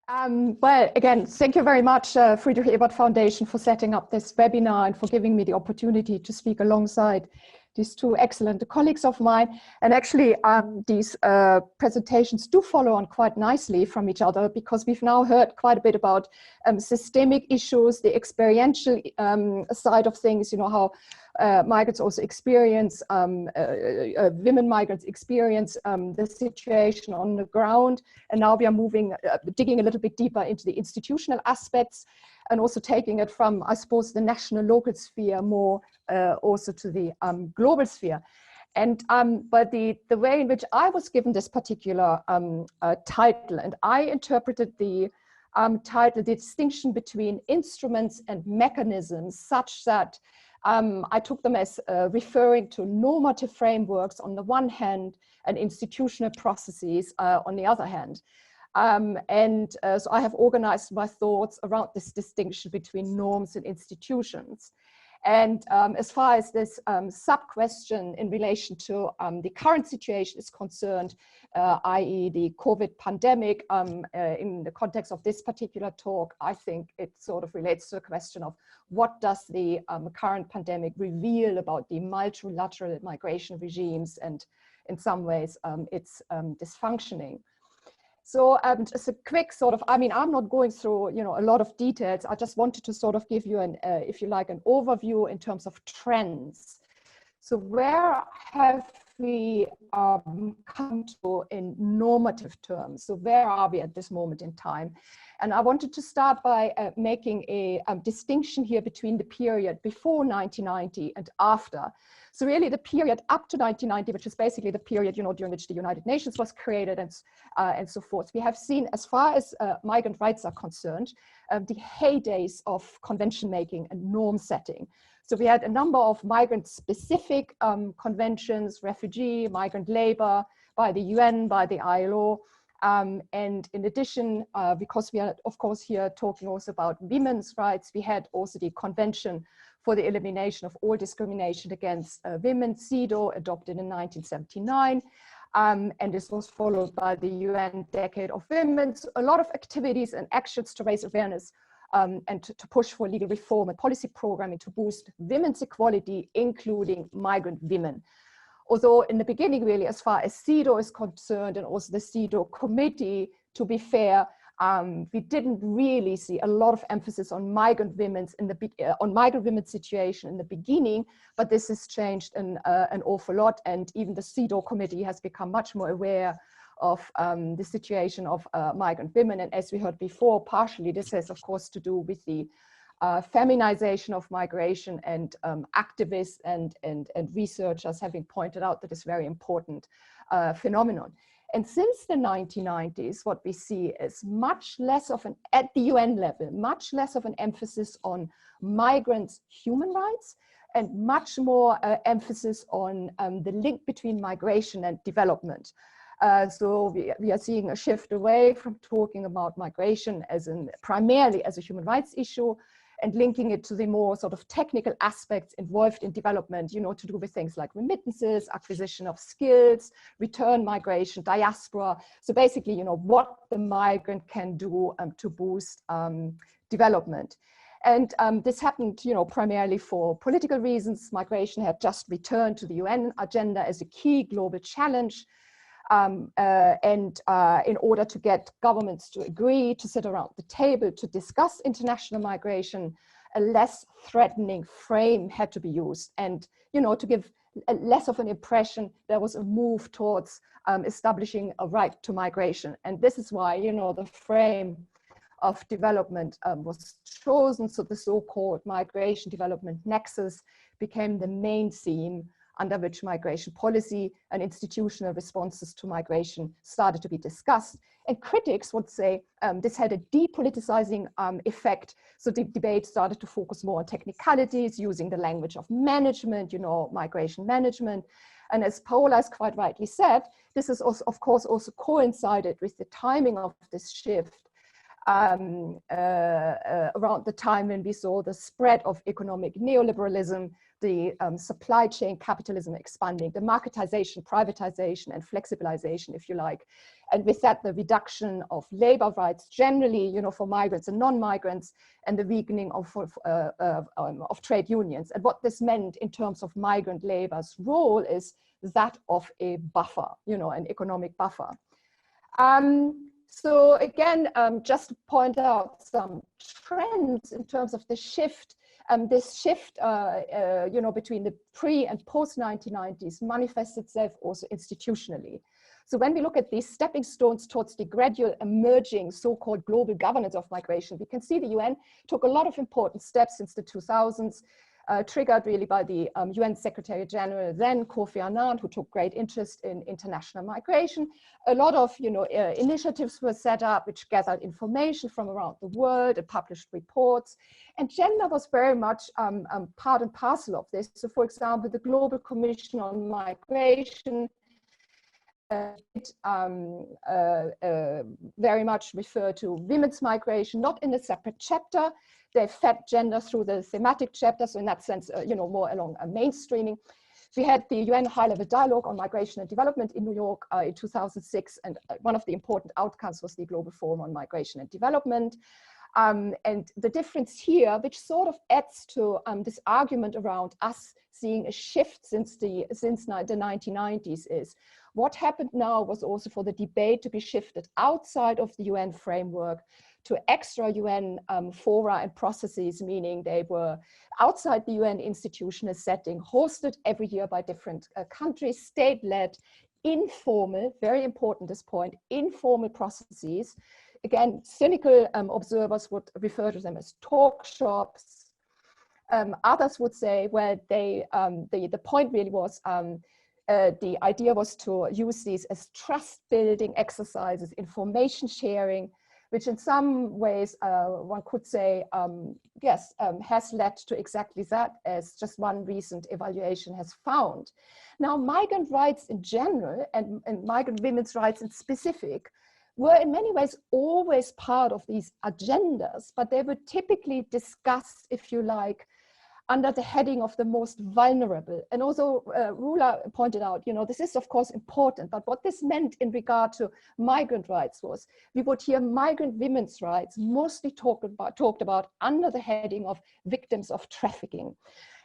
Well, again, thank you very much, Friedrich Ebert Foundation, for setting up this webinar and for giving me the opportunity to speak alongside these two excellent colleagues of mine. And actually, these presentations do follow on quite nicely from each other, because we've now heard quite a bit about systemic issues, the experiential side of things, you know, how migrants also experience, women migrants experience the situation on the ground. And now we are moving, digging a little bit deeper into the institutional aspects, and also taking it from, I suppose, the national local sphere more also to the global sphere. And but the way in which I was given this particular title, and I interpreted the title, the distinction between instruments and mechanisms, such that I took them as referring to normative frameworks on the one hand and institutional processes on the other hand. So I have organized my thoughts around this distinction between norms and institutions. And as far as this sub-question in relation to the current situation is concerned, i.e. the COVID pandemic, in the context of this particular talk, I think it sort of relates to the question of what does the current pandemic reveal about the multilateral migration regimes and in some ways its dysfunctioning. So just a quick sort of, I mean, I'm not going through, you know, a lot of details. I just wanted to sort of give you an, if you like, an overview in terms of trends. So where have we come to in normative terms? So where are we at this moment in time? And I wanted to start by making a distinction here between the period before 1990 and after. So really the period up to 1990, which is basically the period, you know, during which the United Nations was created and so forth. We have seen, as far as migrant rights are concerned, the heydays of convention making and norm setting. So we had a number of migrant-specific conventions, refugee, migrant labor, by the UN, by the ILO. And in addition, because we are, of course, here talking also about women's rights, we had also the Convention for the Elimination of All Discrimination Against Women, CEDAW, adopted in 1979. And this was followed by the UN Decade of Women. So a lot of activities and actions to raise awareness and to push for legal reform and policy programming to boost women's equality, including migrant women. Although in the beginning, really, as far as CEDAW is concerned, and also the CEDAW committee, to be fair, we didn't really see a lot of emphasis on migrant women's situation in the beginning, but this has changed an awful lot, and even the CEDAW committee has become much more aware of the situation of migrant women. And as we heard before, partially this has, of course, to do with the feminization of migration, and activists and researchers having pointed out that it's a very important phenomenon. And since the 1990s, what we see is much less of an, at the UN level, much less of an emphasis on migrants' human rights, and much more emphasis on the link between migration and development. So we are seeing a shift away from talking about migration as primarily as a human rights issue, and linking it to the more sort of technical aspects involved in development, you know, to do with things like remittances, acquisition of skills, return migration, diaspora. So basically, you know, what the migrant can do to boost development. And this happened, you know, primarily for political reasons. Migration had just returned to the UN agenda as a key global challenge. In order to get governments to agree to sit around the table to discuss international migration, a less threatening frame had to be used. And, you know, to give less of an impression, there was a move towards establishing a right to migration. And this is why, you know, the frame of development was chosen. So the so-called migration development nexus became the main theme under which migration policy and institutional responses to migration started to be discussed. And critics would say this had a depoliticizing effect. So the debate started to focus more on technicalities, using the language of management, you know, migration management. And as Paola has quite rightly said, this is also, of course, also coincided with the timing of this shift around the time when we saw the spread of economic neoliberalism, the supply chain capitalism expanding, the marketization, privatization, and flexibilization, if you like. And with that, the reduction of labor rights generally, you know, for migrants and non-migrants, and the weakening of trade unions. And what this meant in terms of migrant labor's role is that of a buffer, you know, an economic buffer. So again, just to point out some trends in terms of the shift, this shift, you know, between the pre and post 1990s manifests itself also institutionally. So when we look at these stepping stones towards the gradual emerging so-called global governance of migration, we can see the UN took a lot of important steps since the 2000s, triggered really by the UN Secretary General, then Kofi Annan, who took great interest in international migration. A lot of, you know, initiatives were set up which gathered information from around the world and published reports. And gender was very much part and parcel of this. So for example, the Global Commission on Migration very much refer to women's migration, not in a separate chapter. They fed gender through the thematic chapter, so in that sense, you know, more along a mainstreaming. We had the UN high-level dialogue on migration and development in New York in 2006, and one of the important outcomes was the Global Forum on Migration and Development. And the difference here, which sort of adds to this argument around us seeing a shift since the 1990s, is what happened now was also for the debate to be shifted outside of the UN framework to extra UN fora and processes, meaning they were outside the UN institutional setting, hosted every year by different countries, state-led, informal, very important this point, informal processes. Again, cynical observers would refer to them as talk shops. Others would say, well, the point really was, the idea was to use these as trust-building exercises, information sharing, which in some ways one could say, yes, has led to exactly that, as just one recent evaluation has found. Now, migrant rights in general and migrant women's rights in specific were in many ways always part of these agendas, but they were typically discussed, if you like, under the heading of the most vulnerable. And also Rula pointed out, you know, this is of course important, but what this meant in regard to migrant rights was, we would hear migrant women's rights mostly talked about under the heading of victims of trafficking.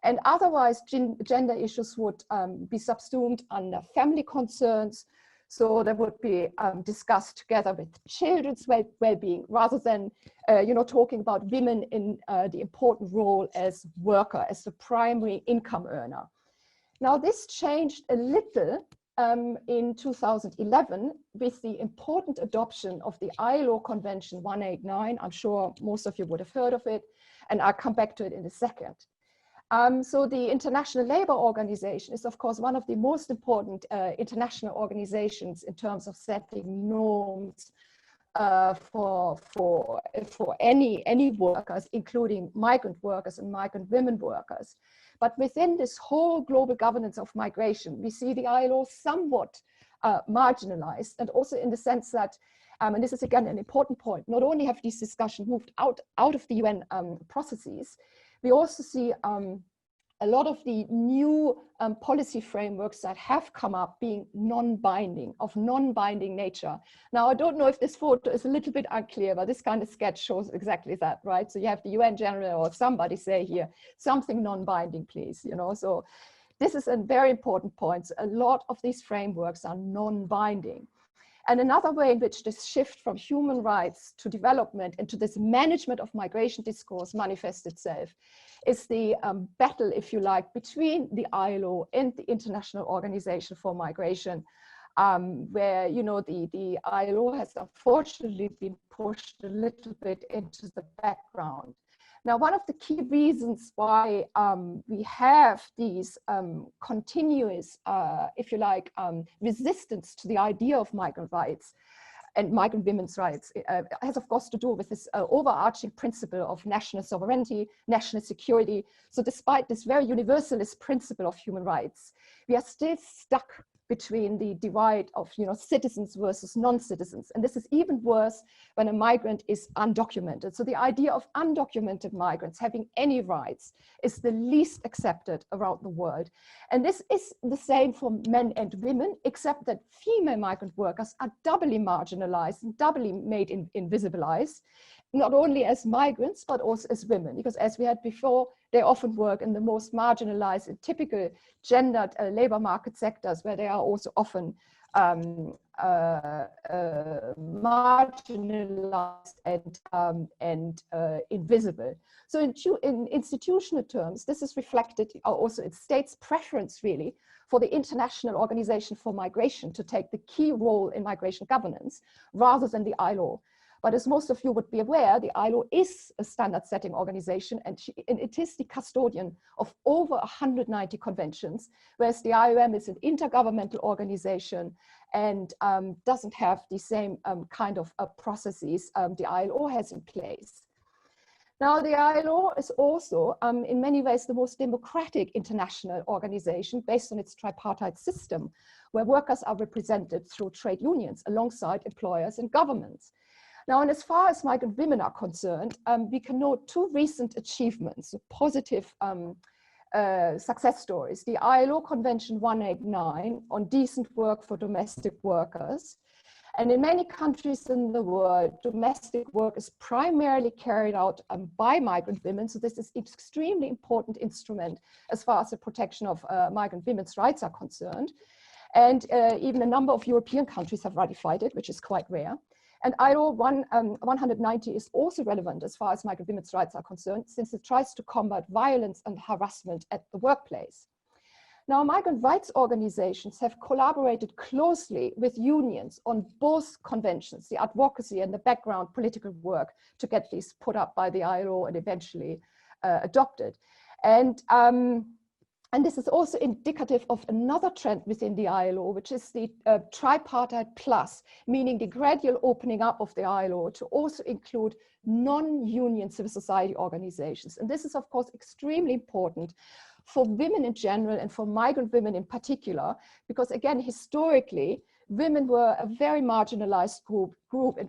And otherwise gender issues would be subsumed under family concerns. So they would be discussed together with children's well-being, rather than, you know, talking about women in the important role as worker, as the primary income earner. Now, this changed a little in 2011 with the important adoption of the ILO Convention 189. I'm sure most of you would have heard of it, and I'll come back to it in a second. So the International Labour Organization is, of course, one of the most important international organizations in terms of setting norms for any workers, including migrant workers and migrant women workers. But within this whole global governance of migration, we see the ILO somewhat marginalized, and also in the sense that, and this is again an important point, not only have these discussions moved out of the UN processes, we also see a lot of the new policy frameworks that have come up being non-binding, of non-binding nature. Now, I don't know if this photo is a little bit unclear, but this kind of sketch shows exactly that, right? So you have the UN General or somebody say here, something non-binding, please, you know. So this is a very important point. So a lot of these frameworks are non-binding. And another way in which this shift from human rights to development and to this management of migration discourse manifests itself is the battle, if you like, between the ILO and the International Organization for Migration, where, you know, the ILO has unfortunately been pushed a little bit into the background. Now, one of the key reasons why we have these continuous, if you like, resistance to the idea of migrant rights and migrant women's rights has, of course, to do with this overarching principle of national sovereignty, national security. So despite this very universalist principle of human rights, we are still stuck between the divide of citizens versus non-citizens. And this is even worse when a migrant is undocumented. So the idea of undocumented migrants having any rights is the least accepted around the world. And this is the same for men and women, except that female migrant workers are doubly marginalized and doubly made invisibilized, not only as migrants, but also as women, because as we had before, they often work in the most marginalized and typical gendered labor market sectors, where they are also often marginalized and invisible. So in institutional terms, this is reflected also in states' preference really for the International Organization for Migration to take the key role in migration governance rather than the ILO. But as most of you would be aware, the ILO is a standard setting organization, and it is the custodian of over 190 conventions, whereas the IOM is an intergovernmental organization and doesn't have the same kind of processes the ILO has in place. Now, the ILO is also, in many ways, the most democratic international organization based on its tripartite system, where workers are represented through trade unions alongside employers and governments. Now, and as far as migrant women are concerned, we can note two recent achievements, positive success stories. The ILO Convention 189 on decent work for domestic workers. And in many countries in the world, domestic work is primarily carried out by migrant women. So this is an extremely important instrument as far as the protection of migrant women's rights are concerned. And even a number of European countries have ratified it, which is quite rare. And ILO 190 is also relevant as far as migrant women's rights are concerned, since it tries to combat violence and harassment at the workplace. Now, migrant rights organizations have collaborated closely with unions on both conventions, the advocacy and the background political work, to get these put up by the ILO and eventually adopted. And this is also indicative of another trend within the ILO, which is the tripartite plus, meaning the gradual opening up of the ILO to also include non-union civil society organizations. And this is, of course, extremely important for women in general and for migrant women in particular, because again, historically, women were a very marginalized group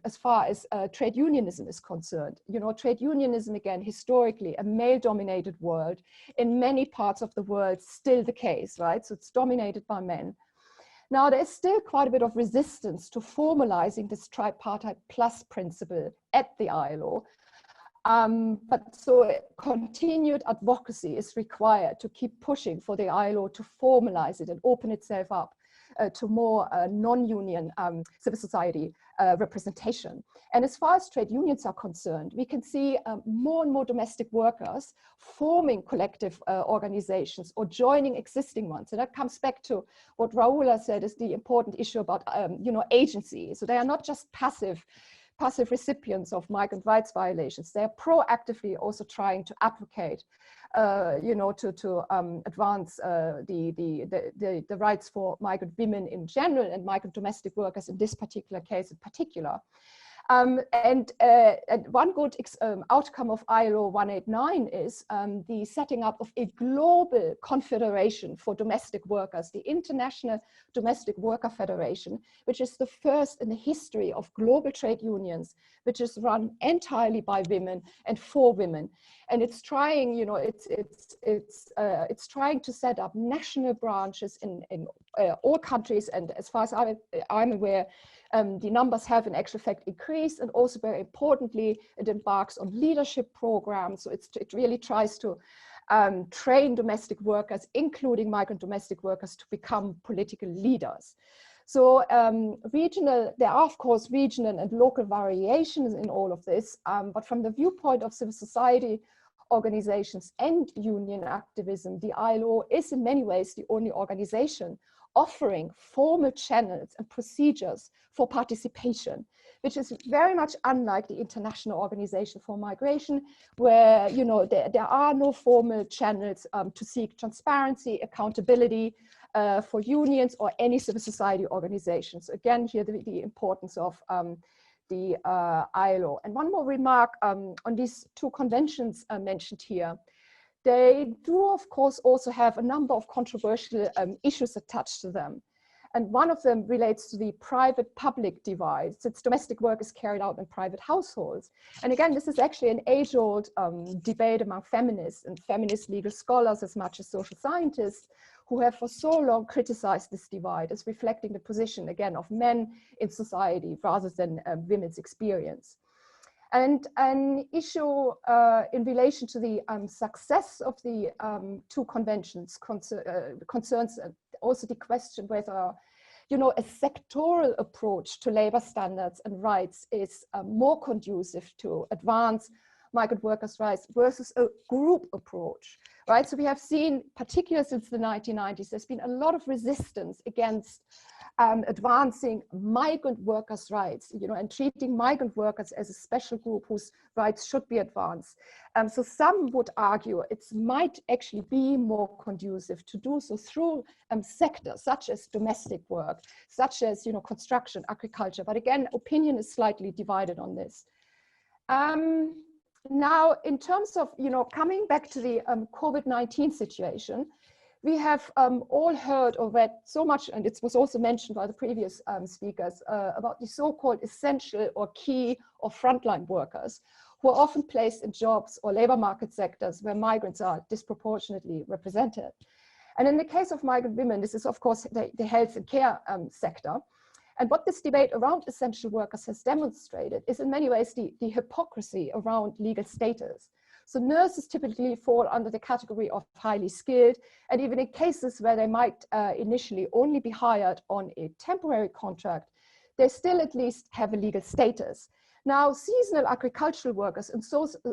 as far as trade unionism is concerned. Trade unionism, again, historically, a male-dominated world, in many parts of the world, still the case, right? So it's dominated by men. Now, there's still quite a bit of resistance to formalizing this tripartite plus principle at the ILO. But so continued advocacy is required to keep pushing for the ILO to formalize it and open itself up to more non-union civil society representation. And as far as trade unions are concerned, we can see more and more domestic workers forming collective organizations or joining existing ones. And that comes back to what Raula said is the important issue about agency. So they are not just passive recipients of migrant rights violations. They are proactively also trying to advocate, to advance the rights for migrant women in general and migrant domestic workers in this particular case in particular. And one good outcome of ILO 189 is the setting up of a global confederation for domestic workers, the International Domestic Worker Federation, which is the first in the history of global trade unions, which is run entirely by women and for women. And it's trying, it's trying to set up national branches in all countries. And as far as I'm aware, the numbers have in actual fact increased, and also very importantly, it embarks on leadership programs. So it really tries to train domestic workers, including migrant domestic workers, to become political leaders. So there are of course regional and local variations in all of this, but from the viewpoint of civil society organizations and union activism, the ILO is in many ways the only organization offering formal channels and procedures for participation, which is very much unlike the International Organization for Migration, where there are no formal channels to seek transparency, accountability for unions or any civil society organizations. Again, here the importance of the ILO. And one more remark on these two conventions mentioned here. They do, of course, also have a number of controversial issues attached to them. And one of them relates to the private-public divide, since domestic work is carried out in private households. And again, this is actually an age-old debate among feminists and feminist legal scholars as much as social scientists, who have for so long criticized this divide as reflecting the position, again, of men in society rather than women's experience. And an issue in relation to the success of the two conventions concerns also the question whether, you know, a sectoral approach to labor standards and rights is more conducive to advance migrant workers' rights versus a group approach, right? So we have seen, particularly since the 1990s, there's been a lot of resistance against advancing migrant workers' rights, you know, and treating migrant workers as a special group whose rights should be advanced. So some would argue it might actually be more conducive to do so through sectors such as domestic work, such as, you know, construction, agriculture. But again, opinion is slightly divided on this. Now, in terms of, you know, coming back to the COVID-19 situation, we have all heard or read so much, and it was also mentioned by the previous speakers, about the so-called essential or key or frontline workers, who are often placed in jobs or labor market sectors where migrants are disproportionately represented. And in the case of migrant women, this is of course the health and care sector. And what this debate around essential workers has demonstrated is in many ways the hypocrisy around legal status. So nurses typically fall under the category of highly skilled, and even in cases where they might initially only be hired on a temporary contract, they still at least have a legal status. Now, seasonal agricultural workers and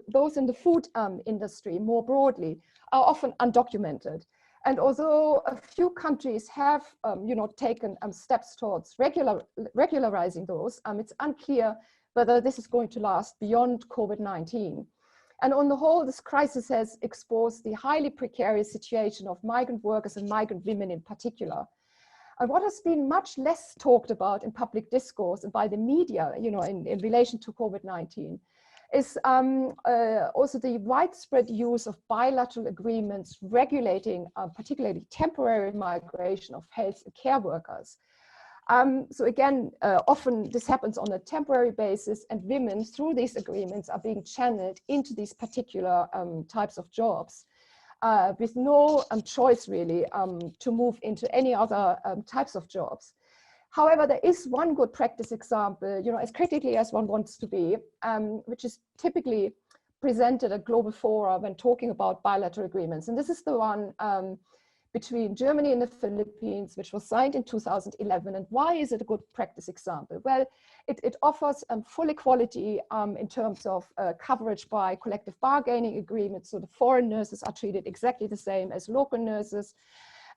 those in the food industry more broadly are often undocumented. And although a few countries have, you know, taken steps towards regularizing those, it's unclear whether this is going to last beyond COVID-19. And on the whole, this crisis has exposed the highly precarious situation of migrant workers and migrant women in particular. And what has been much less talked about in public discourse and by the media, you know, in relation to COVID-19, is also the widespread use of bilateral agreements regulating particularly temporary migration of health and care workers. So again, often this happens on a temporary basis, and women through these agreements are being channeled into these particular types of jobs with no choice really to move into any other types of jobs. However, there is one good practice example, you know, as critically as one wants to be, which is typically presented at global fora when talking about bilateral agreements. And this is the one between Germany and the Philippines, which was signed in 2011. And why is it a good practice example? Well, it offers full equality in terms of coverage by collective bargaining agreements. So the foreign nurses are treated exactly the same as local nurses.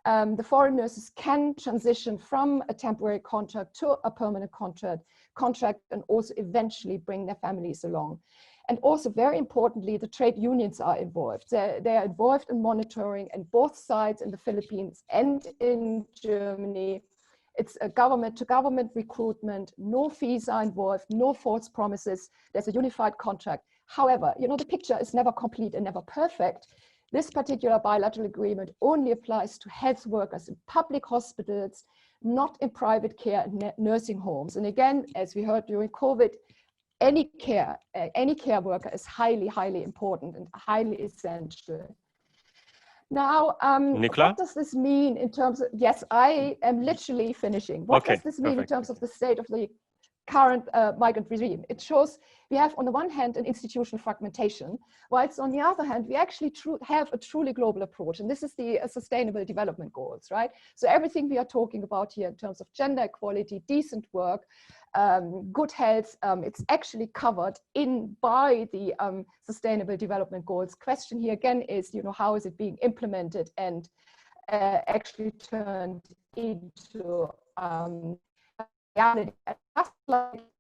The foreign nurses can transition from a temporary contract to a permanent contract and also eventually bring their families along. And also, very importantly, the trade unions are involved. They are involved in monitoring, and both sides in the Philippines and in Germany. It's a government-to-government recruitment, no fees are involved, no false promises, there's a unified contract. However, you know, the picture is never complete and never perfect. This particular bilateral agreement only applies to health workers in public hospitals, not in private care and nursing homes. And again, as we heard during COVID, any care worker is highly, highly important and highly essential. Now, Nicola? what does this mean in terms of, yes, I am literally finishing. What does this mean in terms of the state of the current migrant regime? It shows we have on the one hand an institutional fragmentation, whilst on the other hand we actually have a truly global approach, and this is the Sustainable Development Goals, right? So everything we are talking about here in terms of gender equality, decent work, good health, it's actually covered by the Sustainable Development Goals. Question here again is, you know, how is it being implemented and actually turned into reality.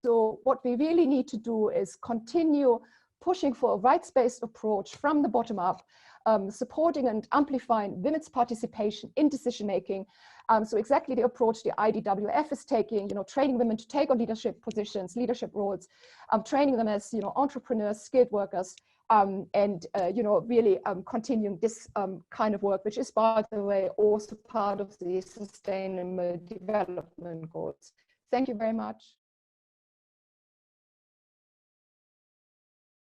So what we really need to do is continue pushing for a rights-based approach from the bottom up, supporting and amplifying women's participation in decision-making. So exactly the approach the IDWF is taking, you know, training women to take on leadership positions, leadership roles, training them as, you know, entrepreneurs, skilled workers, and really continuing this kind of work, which is, by the way, also part of the Sustainable Development Goals. Thank you very much.